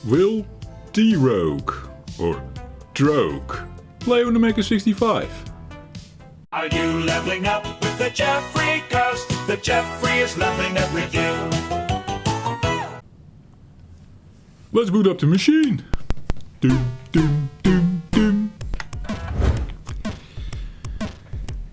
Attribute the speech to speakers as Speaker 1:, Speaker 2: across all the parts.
Speaker 1: Will D-Rogue or Drogue play on the Amiga 65?
Speaker 2: Are you leveling up with the Jeffrey? 'Cause the Jeffrey is leveling up with you.
Speaker 1: Let's boot up the machine. Doom, doom, doom, doom.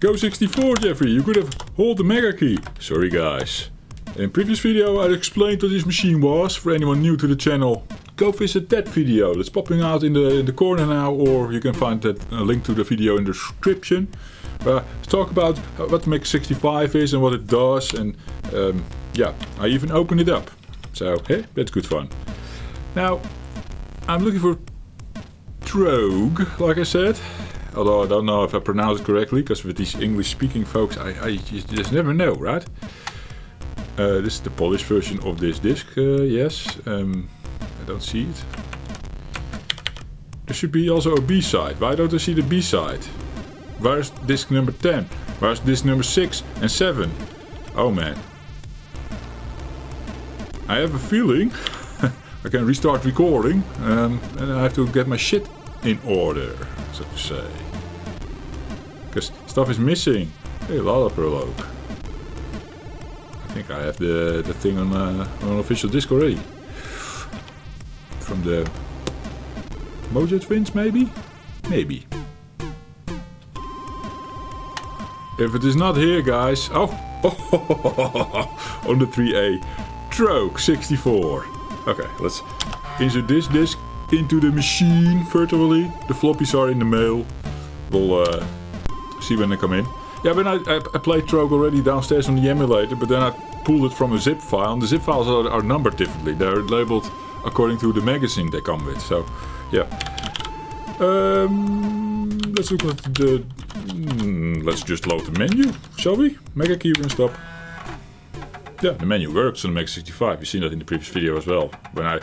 Speaker 1: Go 64, Jeffrey, you could have hold the mega key. Sorry guys. In previous video I explained what this machine was. For anyone new to the channel, go visit that video. That's popping out in the corner now, or you can find that link to the video in the description. Let's talk about what the Amiga 65 is and what it does, and yeah, I even opened it up. So, hey, that's good fun. Now, I'm looking for Drogue, like I said. Although I don't know if I pronounce it correctly, because with these English-speaking folks, I just never know, right? This is the Polish version of this disc, yes. I don't see it. There should be also a B-side. Why don't I see the B-side? Where's disc number 10? Where's disc number 6 and 7? Oh man. I have a feeling I can restart recording and I have to get my shit in order, so to say. Because stuff is missing. Hey, Lala Prologue. I think I have the thing on an official disc already. From the Mojo Twins, maybe? Maybe. If it is not here, guys... Oh! On the 3A. Drogue 64. Okay, let's insert this disc into the machine virtually. The floppies are in the mail. We'll see when they come in. Yeah, when I played Drogue already downstairs on the emulator, but then I pulled it from a zip file. And the zip files are numbered differently. They're labeled according to the magazine they come with. So, yeah. Let's look at the... let's just load the menu, shall we? Mega keyboard stop. Yeah, the menu works on the Amiga 65. You've seen that in the previous video as well. When I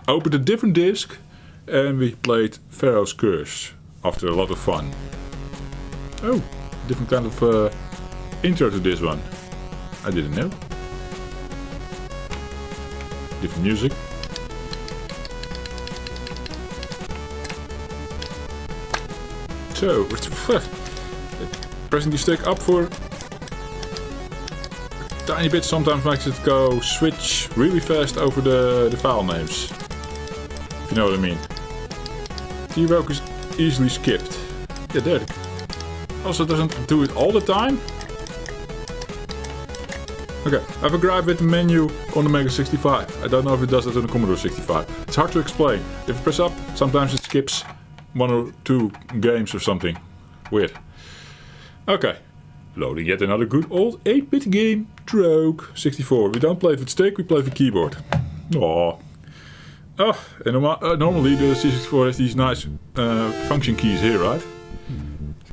Speaker 1: opened a different disc and we played Pharaoh's Curse after a lot of fun. Oh, different kind of intro to this one. I didn't know. Different music. So, pressing the stick up for a tiny bit sometimes makes it go switch really fast over the file names. If you know what I mean. D-Rogue is easily skipped. Yeah, there. Also doesn't do it all the time. Okay, I have a gripe with the menu on the Amiga 65. I don't know if it does that on the Commodore 65. It's hard to explain. If you press up, sometimes it skips 1 or 2 games or something. Weird. Okay. Loading yet another good old 8-bit game, Drogue 64. We don't play it with stick, we play it with keyboard. Aww. Oh, and normally the C64 has these nice function keys here, right?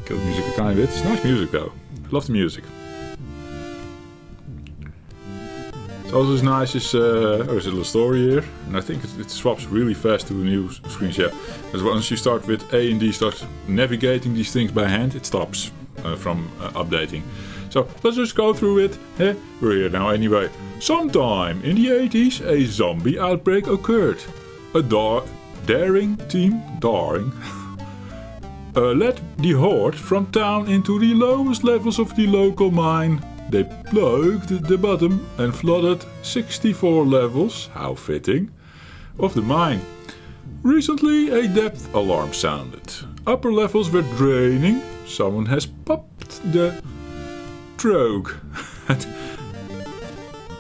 Speaker 1: Kill the music a tiny bit. It's nice music though. I love the music. It's also nice is there's a little story here, and I think it swaps really fast to the new screens. Yeah, because once you start with A and D, start navigating these things by hand, it stops from updating. So let's just go through it. We're here now anyway. Sometime in the 80s, a zombie outbreak occurred. A daring team, led the horde from town into the lowest levels of the local mine. They plugged the bottom and flooded 64 levels, how fitting, of the mine. Recently a depth alarm sounded. Upper levels were draining. Someone has popped the Drogue.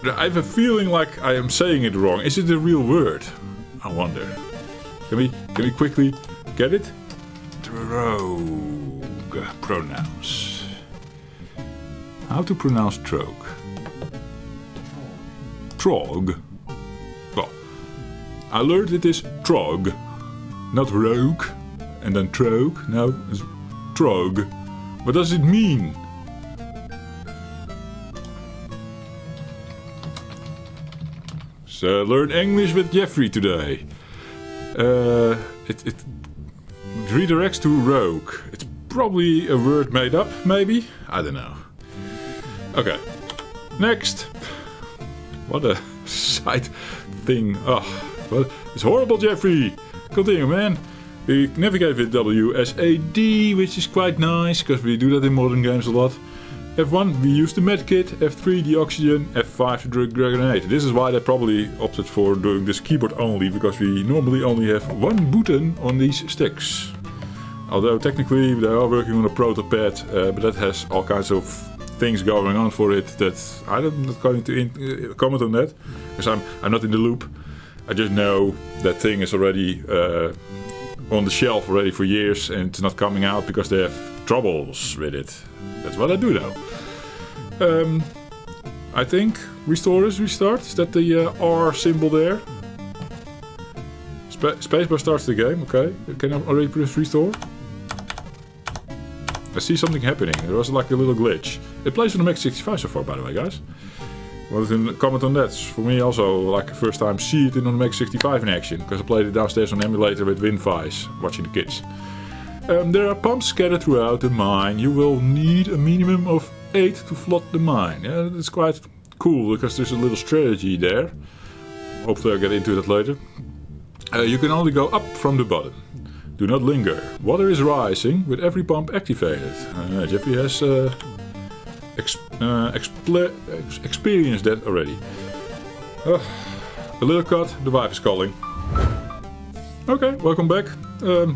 Speaker 1: I have a feeling like I am saying it wrong. Is it a real word? I wonder. Can we quickly get it? Drogue. Pronounce. How to pronounce Drogue? Trog. Well, I learned it is Trog, not Rogue, and then Drogue. No, it's Trog. What does it mean? So learn English with Jeffrey today. It redirects to Rogue. It's probably a word made up, maybe? I don't know. Okay, next. What a side thing. Oh, But it's horrible, Jeffrey. Continue, man. We navigate with WSAD, which is quite nice, because we do that in modern games a lot. F1, we use the medkit. F3, the oxygen. F5, the grenade. This is why they probably opted for doing this keyboard only, because we normally only have one button on these sticks. Although technically they are working on a protopad, but that has all kinds of things going on for it that I'm not going to comment on that, because I'm not in the loop. I just know that thing is already on the shelf already for years, and it's not coming out because they have troubles with it. That's what I do though. I think restore is restart. Is that the R symbol there? Spacebar starts the game. Okay, can I already press restore? I see something happening. There was like a little glitch. It plays on the Mega 65 so far, by the way, guys. Want to comment on that? It's for me also like the first time see it on the Mega 65 in action, because I played it downstairs on emulator with WinFi's, watching the kids. There are pumps scattered throughout the mine. You will need a minimum of 8 to flood the mine. Yeah, that's quite cool, because there's a little strategy there. Hopefully I'll get into that later. You can only go up from the bottom. Do not linger. Water is rising with every pump activated. Jeffrey has experienced that already. A little cut, the wife is calling. Okay, welcome back.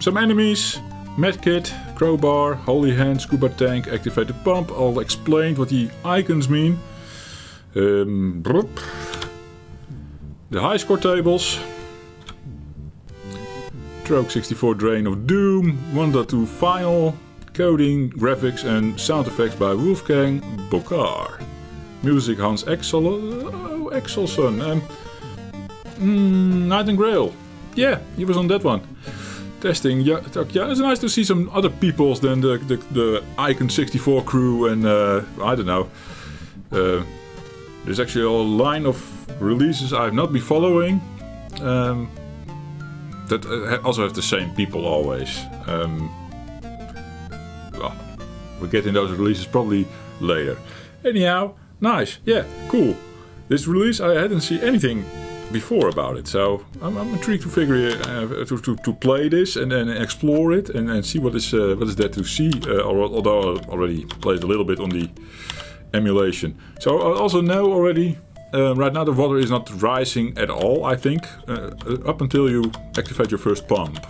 Speaker 1: Some enemies, medkit, crowbar, holy hand, scuba tank, activate the pump. All explained what the icons mean. The high score tables. C64 Drain of Doom, 1.2 Final, coding, graphics and sound effects by Wolfgang Bokar. Music Hans Exelson. Nightingale. Yeah, he was on that one. Testing. Yeah, it's nice to see some other peoples than the Icon 64 crew and I don't know. There's actually a line of releases I've not been following. That also have the same people always. Well, we'll get in those releases probably later. Anyhow, nice. Yeah, cool. This release, I hadn't seen anything before about it, so I'm intrigued to figure to play this and then explore it and see what is there to see. Although I already played a little bit on the emulation, so I also know already. Right now the water is not rising at all, I think, up until you activate your first pump.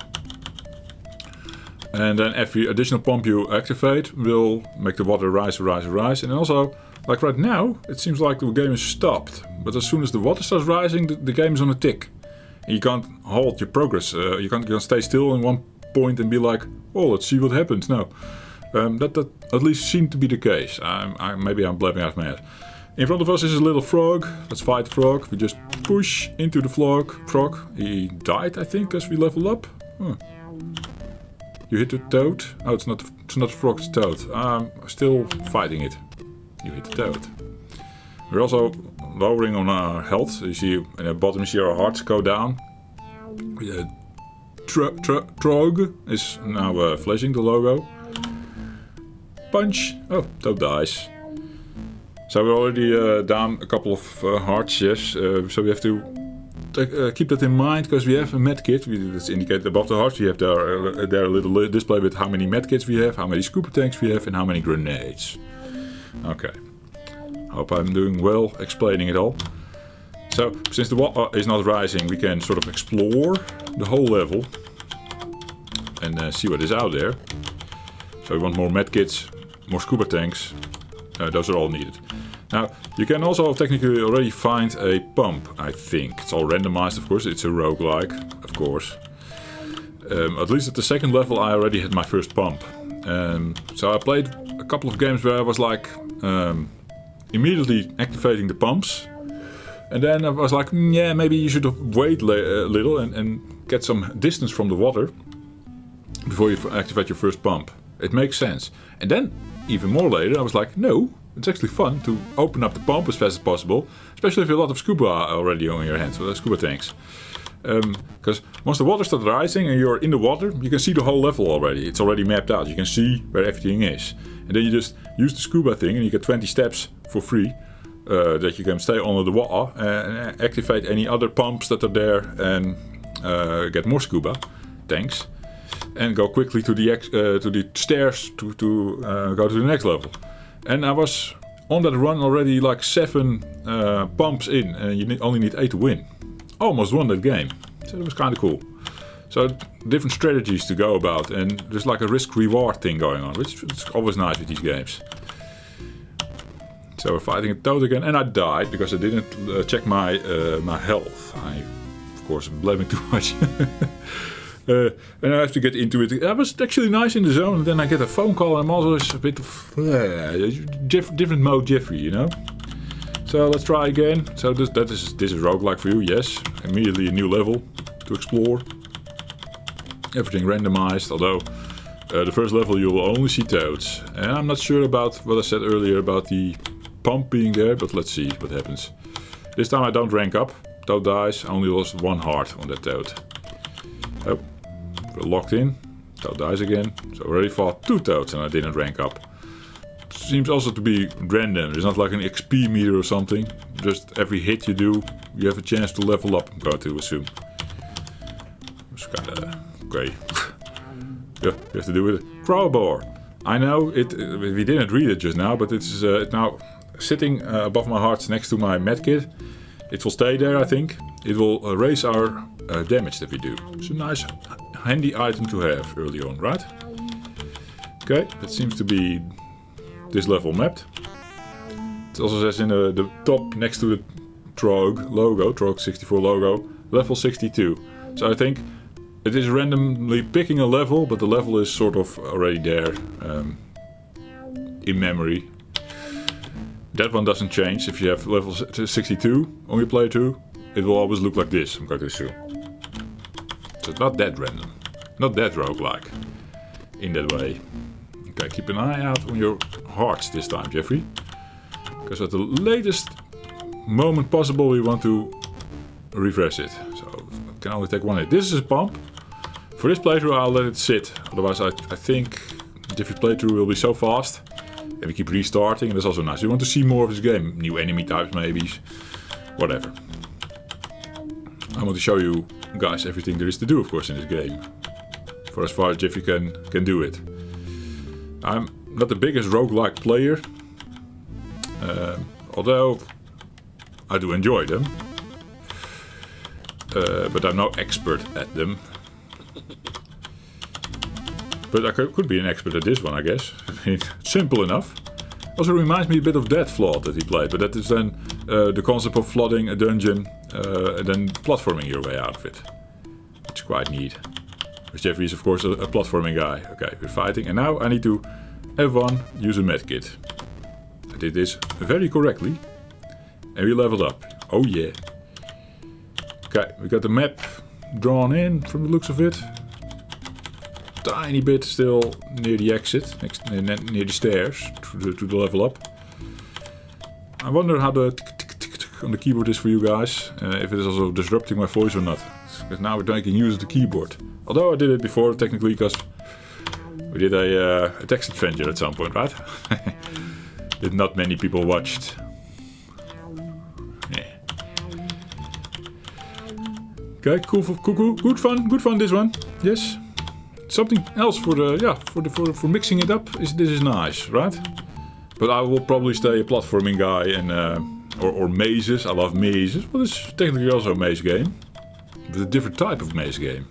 Speaker 1: And then every additional pump you activate will make the water rise. And also, like right now, it seems like the game is stopped. But as soon as the water starts rising, the game is on a tick. And you can't halt your progress. You can't stay still in one point and be like, oh, let's see what happens. No. That at least seemed to be the case. Maybe I'm blabbing out my head. In front of us is a little frog. Let's fight the frog. We just push into the frog. He died, I think, as we level up. Huh. You hit the toad. Oh, it's not a frog, it's a toad. I'm still fighting it. You hit the toad. We're also lowering on our health. You see in the bottom, you see our hearts go down. Trog is now flashing the logo. Punch. Oh, toad dies. So we're already down a couple of hearts, yes. So we have to keep that in mind, because we have a medkit. It's indicated above the hearts. We have there a little display with how many medkits we have, how many scuba tanks we have, and how many grenades. Okay. Hope I'm doing well explaining it all. So, since the water is not rising, we can sort of explore the whole level and see what is out there. So we want more medkits, more scuba tanks. Those are all needed. Now, you can also technically already find a pump, I think. It's all randomized, of course. It's a roguelike, of course. At least at the second level, I already had my first pump. So I played a couple of games where I was like immediately activating the pumps. And then I was like, yeah, maybe you should wait a little and get some distance from the water before you activate your first pump. It makes sense. And then, even more later, I was like, no, it's actually fun to open up the pump as fast as possible, especially if you have a lot of scuba already on your hands, scuba tanks. Because once the water starts rising and you're in the water, you can see the whole level already. It's already mapped out. You can see where everything is. And then you just use the scuba thing and you get 20 steps for free that you can stay under the water and activate any other pumps that are there and get more scuba tanks and go quickly to the stairs to go to the next level. And I was on that run already like 7 pumps in, and you only need 8 to win. Almost won that game, so it was kind of cool. So different strategies to go about, and there's like a risk-reward thing going on, which is always nice with these games. So we're fighting a toad again, and I died because I didn't check my my health. I, of course, am blabbing too much. And I have to get into it. I was actually nice in the zone, and then I get a phone call, and I'm always a bit of different mode Jeffrey, you know. So let's try again. So this is roguelike for you, yes. Immediately a new level to explore. Everything randomized, although the first level you will only see toads. And I'm not sure about what I said earlier about the pump being there, but let's see what happens. This time I don't rank up. Toad dies. I only lost 1 heart on that toad. Oh, we're locked in. Toad dies again. So I already fought 2 toads and I didn't rank up. Seems also to be random. There's not like an XP meter or something. Just every hit you do, you have a chance to level up, I'm going to assume. It's kinda okay. Yeah, you have to do with it. Crowbar. I know it. We didn't read it just now, but it's now sitting above my heart next to my medkit. It will stay there, I think. It will raise our damage that we do. It's a nice, handy item to have early on, right? Okay, that seems to be this level mapped. It also says in the top next to the Trog logo, Trog 64 logo, level 62. So I think it is randomly picking a level, but the level is sort of already there in memory. That one doesn't change. If you have level 62 on your playthrough, it will always look like this, I'm going to assume. So it's not that random. Not that roguelike in that way. Okay, keep an eye out on your hearts this time, Jeffrey. Because at the latest moment possible we want to refresh it. So I can only take 1 hit. This is a pump. For this playthrough I'll let it sit. Otherwise I think the different playthrough will be so fast. And we keep restarting, and that's also nice. We want to see more of this game. New enemy types maybe. Whatever. I want to show you guys everything there is to do, of course, in this game. For as far as Jeffrey can do it. I'm not the biggest roguelike player. Although I do enjoy them. But I'm no expert at them. But I could be an expert at this one, I guess. I mean, simple enough. Also reminds me a bit of Dead Flood that he played, but that is then the concept of flooding a dungeon and then platforming your way out of it. Which is quite neat. Because Jeffrey is of course a platforming guy. Okay, we're fighting, and now I need to F1 use a medkit. I did this very correctly. And we leveled up. Oh yeah. Okay, we got the map drawn in from the looks of it. Tiny bit still near the exit, near the stairs to the level up. I wonder how the tick on the keyboard is for you guys, if it is also disrupting my voice or not. Because now we're making use of the keyboard. Although I did it before technically, because we did a text adventure at some point, right? That not many people watched. Yeah. Okay, cool, good fun this one. Yes. Something else for mixing it up is this is nice, right? But I will probably stay a platforming guy and or mazes. I love mazes, but it's technically also a maze game, but a different type of maze game.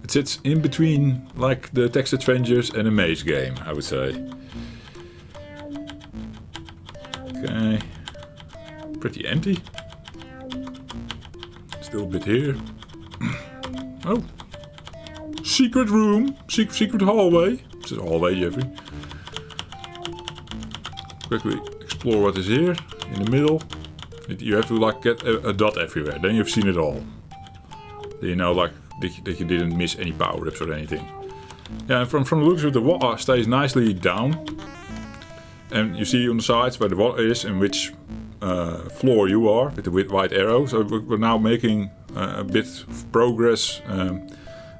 Speaker 1: It sits in between like the text adventures and a maze game, I would say. Okay, pretty empty. Still a bit here. Oh. Secret room, secret hallway. It says hallway, Jeffrey. Quickly explore what is here in the middle. You have to like get a dot everywhere. Then you've seen it all. Then you know like that you didn't miss any power-ups or anything. Yeah, and from the looks of it, the water stays nicely down. And you see on the sides where the water is and which floor you are with the white arrow. So we're now making a bit of progress.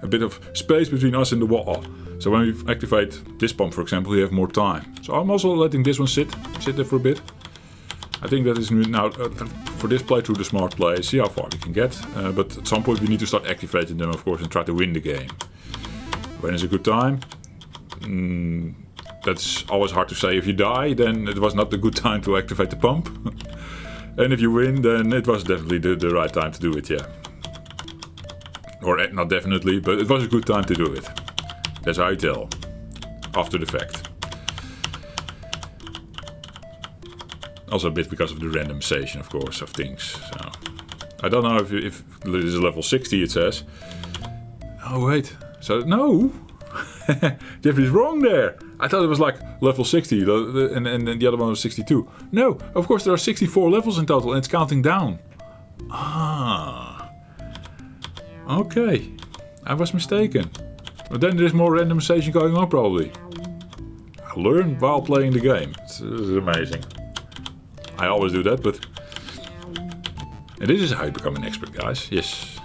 Speaker 1: A bit of space between us and the water. So when we activate this pump, for example, you have more time. So I'm also letting this one sit there for a bit. I think that is now, for this playthrough, the smart play. See how far we can get. But at some point we need to start activating them, of course, and try to win the game. When is a good time? That's always hard to say. If you die, then it was not a good time to activate the pump. And if you win, then it was definitely the right time to do it, yeah. Or not definitely, but it was a good time to do it. That's how I tell. After the fact. Also a bit because of the randomization, of course, of things. So I don't know if this is level 60, it says. Oh, wait. So, no! Jeffrey's wrong there! I thought it was like level 60, and the other one was 62. No, of course there are 64 levels in total, and it's counting down. Ah. Okay. I was mistaken. But then there's more randomization going on, probably. I learn while playing the game. It's amazing. I always do that, but... And this is how you become an expert, guys. Yes.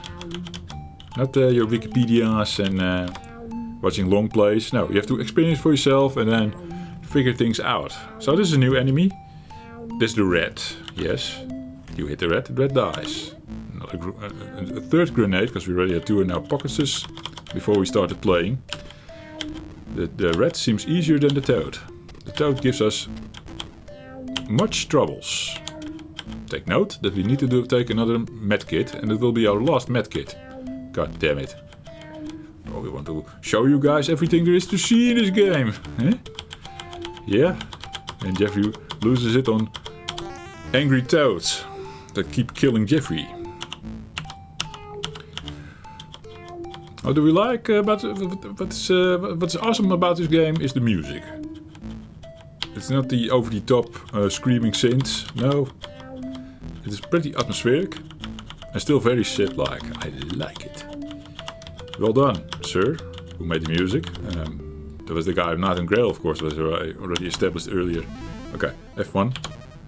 Speaker 1: Not your Wikipedias and watching long plays. No, you have to experience for yourself and then figure things out. So this is a new enemy. This is the red. Yes. You hit the red dies. A third grenade, because we already had 2 in our pockets before we started playing. The red seems easier than the toad. The toad gives us much troubles. Take note that we need to take another medkit, and it will be our last medkit. God damn it. Well, we want to show you guys everything there is to see in this game. Eh? Yeah. And Jeffrey loses it on angry toads that keep killing Jeffrey. What do we like about what's awesome about this game is the music. It's not the over-the-top screaming synths, no. It is pretty atmospheric and still very shit-like. I like it. Well done, sir, who made the music. That was the guy of Night and Grail, of course, was already established earlier. Okay, F1.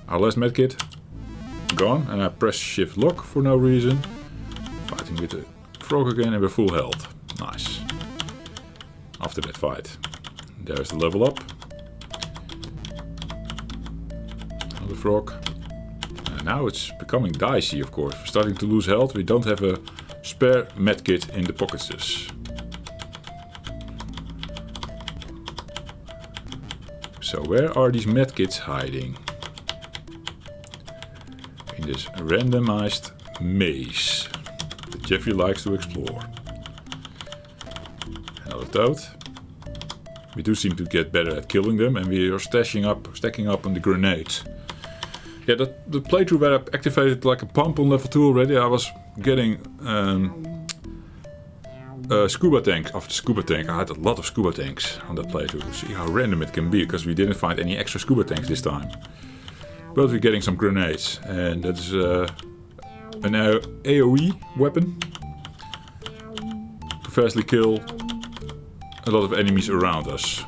Speaker 1: Our last medkit. Gone, and I press shift lock for no reason. Fighting with the frog again and we're full health. Nice. After that fight. There's the level up. Another frog. And now it's becoming dicey, of course. We're starting to lose health. We don't have a spare medkit in the pockets. So where are these medkits hiding? In this randomized maze that Jeffrey likes to explore. Another toad. We do seem to get better at killing them, and we are stacking up on the grenades. Yeah, the playthrough where I activated like a pump on level 2 already, I was getting scuba tank after scuba tank. I had a lot of scuba tanks on that playthrough. See how random it can be, because we didn't find any extra scuba tanks this time. But we're getting some grenades, and that is an AoE weapon. To fastly kill a lot of enemies around us.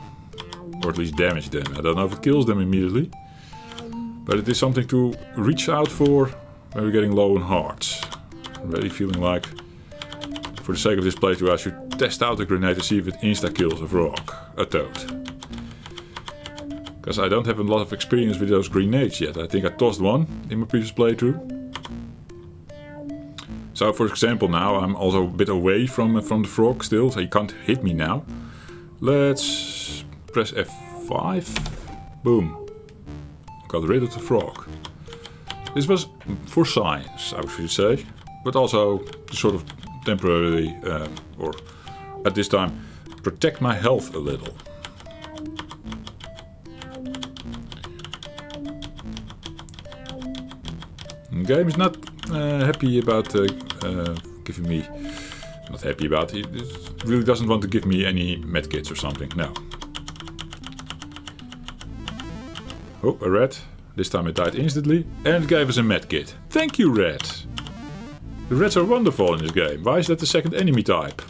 Speaker 1: Or at least damage them. I don't know if it kills them immediately. But it is something to reach out for when we're getting low on hearts. I'm really feeling like, for the sake of this playthrough, I should test out the grenade to see if it insta-kills a frog, a toad. Because I don't have a lot of experience with those grenades yet. I think I tossed one in my previous playthrough. So for example now, I'm also a bit away from the frog still, so he can't hit me now. Let's press F5. Boom. Got rid of the frog. This was for science, I should say. But also to sort of temporarily, or at this time, protect my health a little. The game is not happy about giving me... Not happy about it. It really doesn't want to give me any medkits or something. No. Oh, a rat. This time it died instantly. And it gave us a medkit. Thank you, rat. The rats are wonderful in this game. Why is that the second enemy type?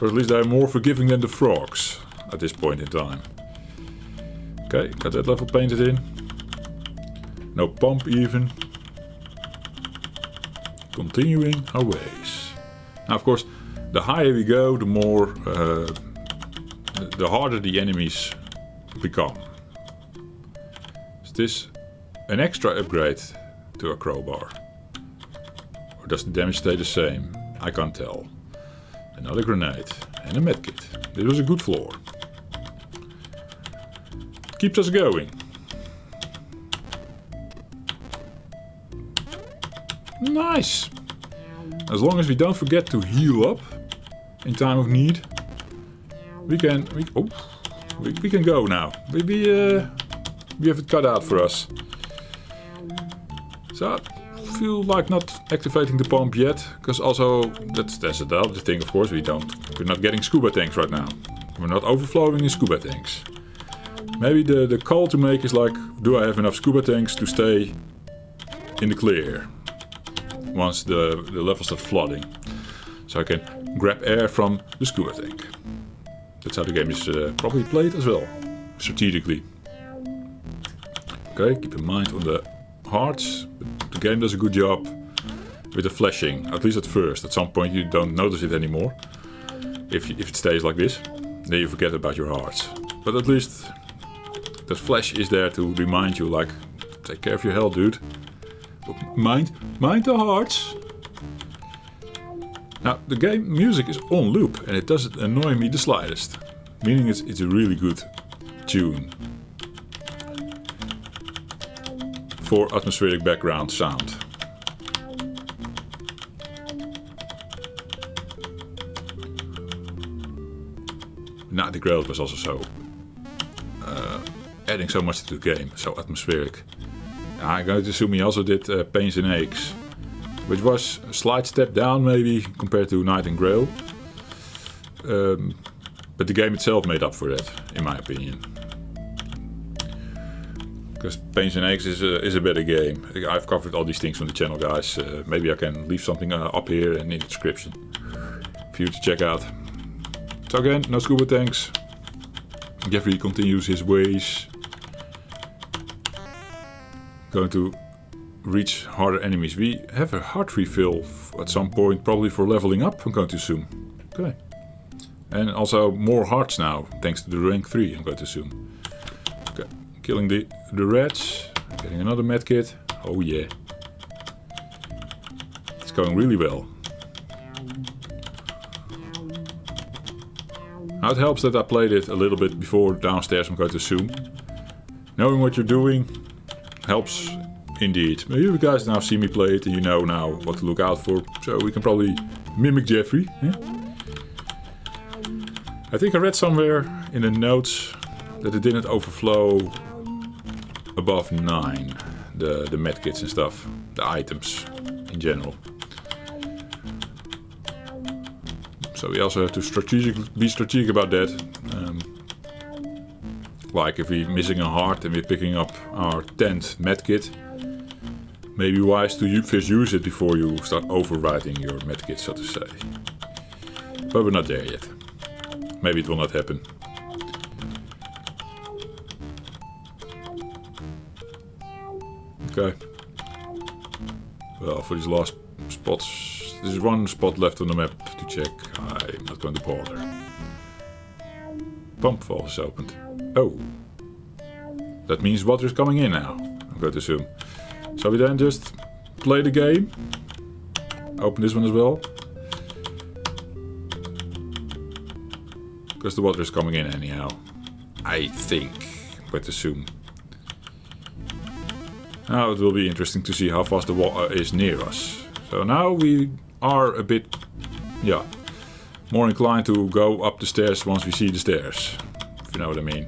Speaker 1: Or at least they're more forgiving than the frogs at this point in time. Okay, got that level painted in. No pump even. Continuing our ways. Now, of course, the higher we go, the more, the harder the enemies become. Is this an extra upgrade to a crowbar? Or does the damage stay the same? I can't tell. Another grenade and a medkit. This was a good floor. Keeps us going. Nice! As long as we don't forget to heal up in time of need, we can go now. We have it cut out for us. So I feel like not activating the pump yet, because also that's the other thing. Of course, we're not getting scuba tanks right now. We're not overflowing in scuba tanks. Maybe the call to make is like, do I have enough scuba tanks to stay in the clear once the levels start flooding, so I can grab air from the scuba tank. That's how the game is probably played as well, strategically. Okay, keep in mind on the hearts, the game does a good job with the flashing, at least at first. At some point you don't notice it anymore. If it stays like this, then you forget about your hearts. But at least the flash is there to remind you, like, take care of your health, dude. Mind the hearts. Now the game music is on loop and it doesn't annoy me the slightest, meaning it's a really good tune for atmospheric background sound. Now the growth was also so adding so much to the game, so atmospheric. I'm going to assume he also did Pains and Aches, which was a slight step down maybe compared to Night and Grail. But the game itself made up for that, in my opinion. Because Pains and Aches is a better game. I've covered all these things on the channel, guys. Maybe I can leave something up here and in the description for you to check out. So again, no scuba tanks. Jeffrey continues his ways. Going to reach harder enemies. We have a heart refill at some point, probably for leveling up, I'm going to assume. Okay. And also more hearts now, thanks to the rank 3, I'm going to assume. Okay. Killing the rats. Getting another medkit. Oh yeah. It's going really well. Now it helps that I played it a little bit before downstairs, I'm going to assume. Knowing what you're doing helps indeed. You guys now see me play it and you know now what to look out for, so we can probably mimic Jeffrey. Yeah? I think I read somewhere in the notes that it didn't overflow above 9, the medkits and stuff, the items in general. So we also have to be strategic about that. Like if we're missing a heart and we're picking up our 10th medkit, maybe wise to first use it before you start overwriting your medkit, so to say. But we're not there yet. Maybe it will not happen. Okay. Well, for these last spots, there's one spot left on the map to check. I'm not going to bother. Pump valve is opened. Oh. That means water is coming in now, I'm going to assume. So we then just play the game. Open this one as well. Because the water is coming in anyhow. I think, I'm going to assume. Now it will be interesting to see how fast the water is near us. So now we are a bit, yeah, more inclined to go up the stairs once we see the stairs. If you know what I mean.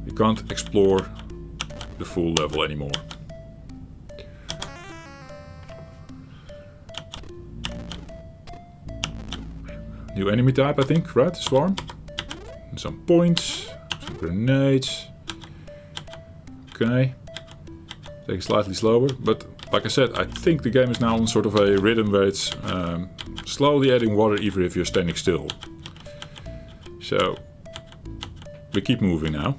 Speaker 1: You can't explore the full level anymore. New enemy type, I think, right? Swarm. And some points, some grenades. Okay. Take it slightly slower, but like I said, I think the game is now on sort of a rhythm where it's slowly adding water even if you're standing still. So we keep moving now.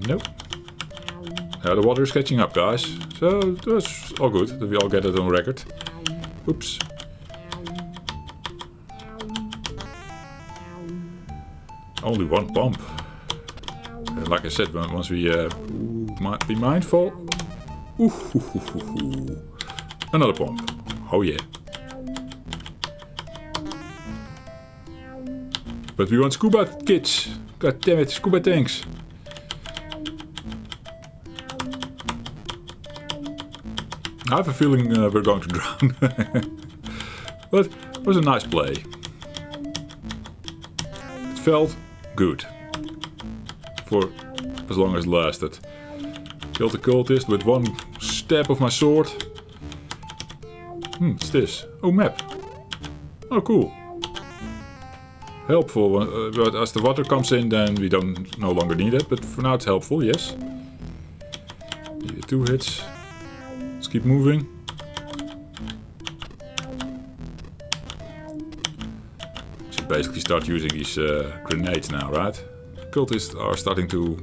Speaker 1: Nope. Yeah, the water is catching up, guys. So that's all good that we all get it on record. Oops. Only one pump. Like I said, once we be mindful. Another pump. Oh yeah. But we want scuba kits. God damn it, scuba tanks. I have a feeling we're going to drown. But it was a nice play. It felt good. For as long as it lasted. Killed the cultist with one stab of my sword. What's this? Oh, map. Oh, cool. Helpful, but as the water comes in, then we don't no longer need it. But for now, it's helpful. Yes. Needed 2 hits. Let's keep moving. Should basically start using these grenades now, right? Cultists are starting to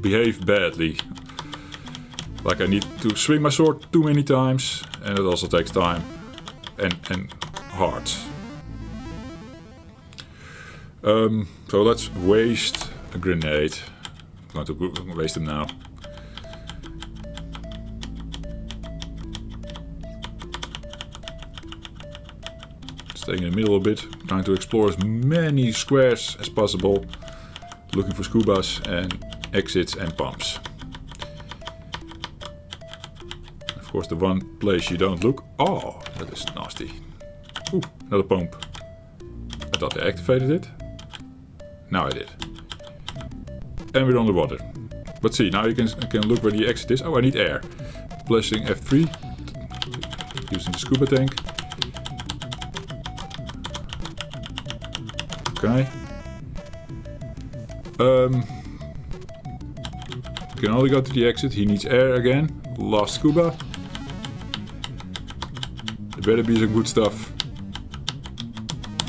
Speaker 1: behave badly. Like I need to swing my sword too many times, and it also takes time and hearts. So let's waste a grenade. I'm going to waste them now. Staying in the middle a bit, trying to explore as many squares as possible. Looking for scubas and exits and pumps. Of course, the one place you don't look. Oh, that is nasty. Ooh, another pump. I thought I activated it. Now I did. And we're on the water. But see, now you can look where the exit is. Oh, I need air. Pressing F3. Using the scuba tank. Okay. Can only go to the exit. He needs air again. Lost scuba. There better be some good stuff.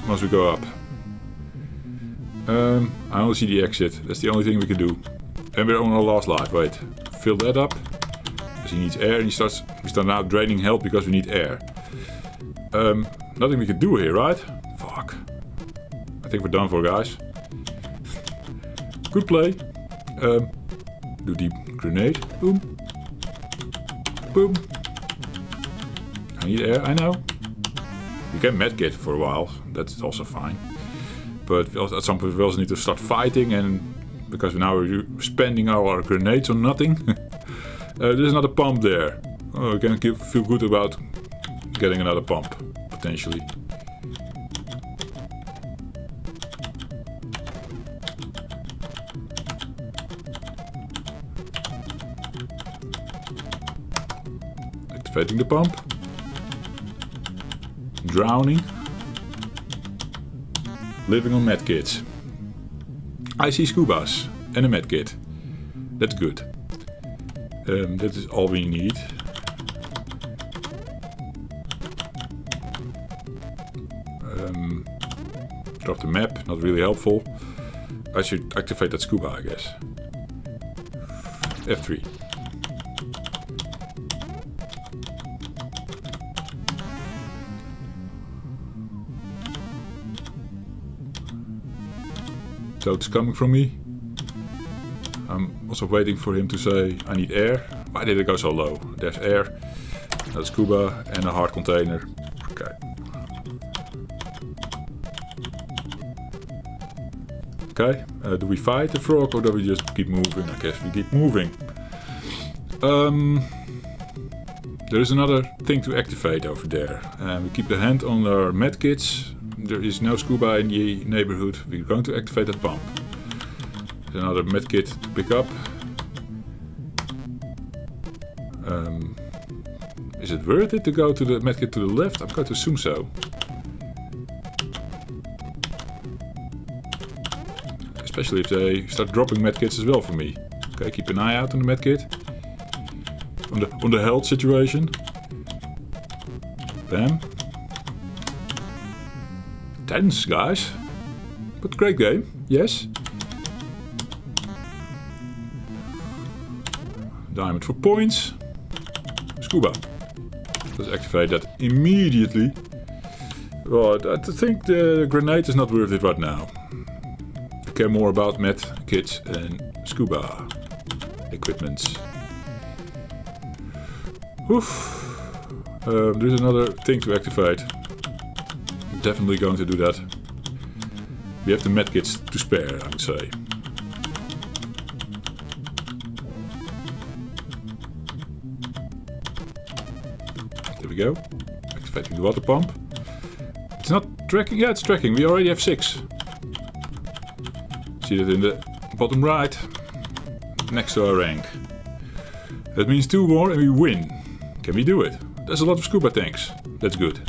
Speaker 1: Once we go up. I only see the exit. That's the only thing we can do. And we're on our last life. Wait. Fill that up. Because he needs air and we start now draining health because we need air. Nothing we can do here, right? Fuck. I think we're done for, guys. Good play. Do the grenade. Boom. Boom. I need air, I know. You can medkit for a while. That's also fine. But at some point we also need to start fighting, and because now we're spending our grenades on nothing. There's another pump there. Oh, I can feel good about getting another pump, potentially. Activating the pump. Drowning. Living on medkits. I see scubas and a medkit. That's good. That is all we need. Drop the map, not really helpful. I should activate that scuba, I guess. F3. So it's coming from me. I'm also waiting for him to say I need air. Why did it go so low? There's air, that's scuba and a hard container. Okay. Okay, do we fight the frog or do we just keep moving? I guess we keep moving. There is another thing to activate over there. We keep the hand on our medkits. There is no scuba in the neighborhood. We're going to activate that pump. There's another medkit to pick up. Is it worth it to go to the medkit to the left? I'm going to assume so. Especially if they start dropping medkits as well for me. Okay, keep an eye out on the medkit. On the health situation. Bam. Tense, guys. But great game, yes. Diamond for points. Scuba. Let's activate that immediately. Right, I think the grenade is not worth it right now. care more about med kits and scuba equipments. Oof. There's another thing to activate. I'm definitely going to do that. We have the med kits to spare, I would say. There we go. Activating the water pump. It's not tracking. Yeah, it's tracking. We already have 6. See that in the bottom right, next to our rank. That means 2 more and we win. Can we do it? There's a lot of scuba tanks. That's good.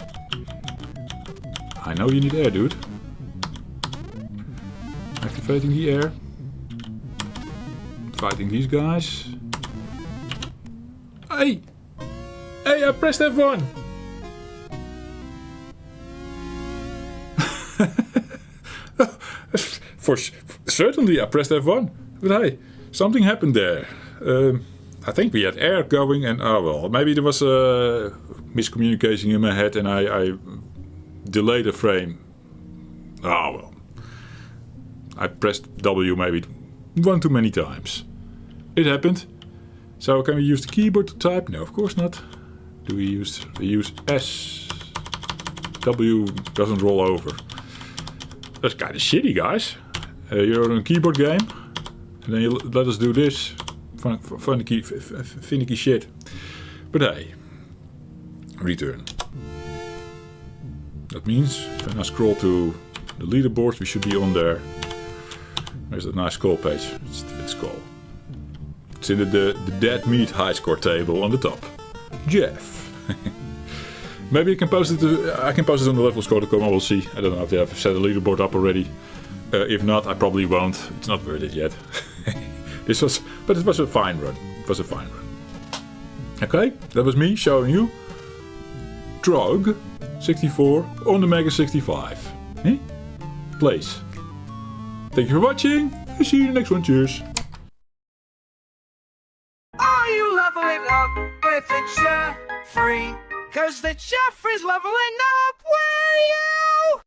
Speaker 1: I know you need air, dude. Activating the air. Fighting these guys. Hey! Hey, I pressed F1! Certainly I pressed F1. But hey, something happened there. I think we had air going and maybe there was a miscommunication in my head and I delayed a frame. I pressed W maybe 1 too many times. It happened. So can we use the keyboard to type? No, of course not. We use S. W doesn't roll over. That's kind of shitty, guys. You're on a keyboard game and then you let us do this. Finicky shit. But hey, return. That means when I scroll to the leaderboards, we should be on there. There's a nice score page. It's called. It's in the dead meat high score table on the top. Jeff. Maybe I can post it. I can post it on the levelScore.com. I will see. I don't know if they have set a leaderboard up already. If not, I probably won't. It's not worth it yet. But it was a fine run. It was a fine run. Okay, that was me showing you Drug 64 on the Mega 65. Place. Thank you for watching. I'll see you in the next one. Cheers.
Speaker 3: Are you leveling up with the Jeffrey? 'Cause the Jeffrey's leveling up with you!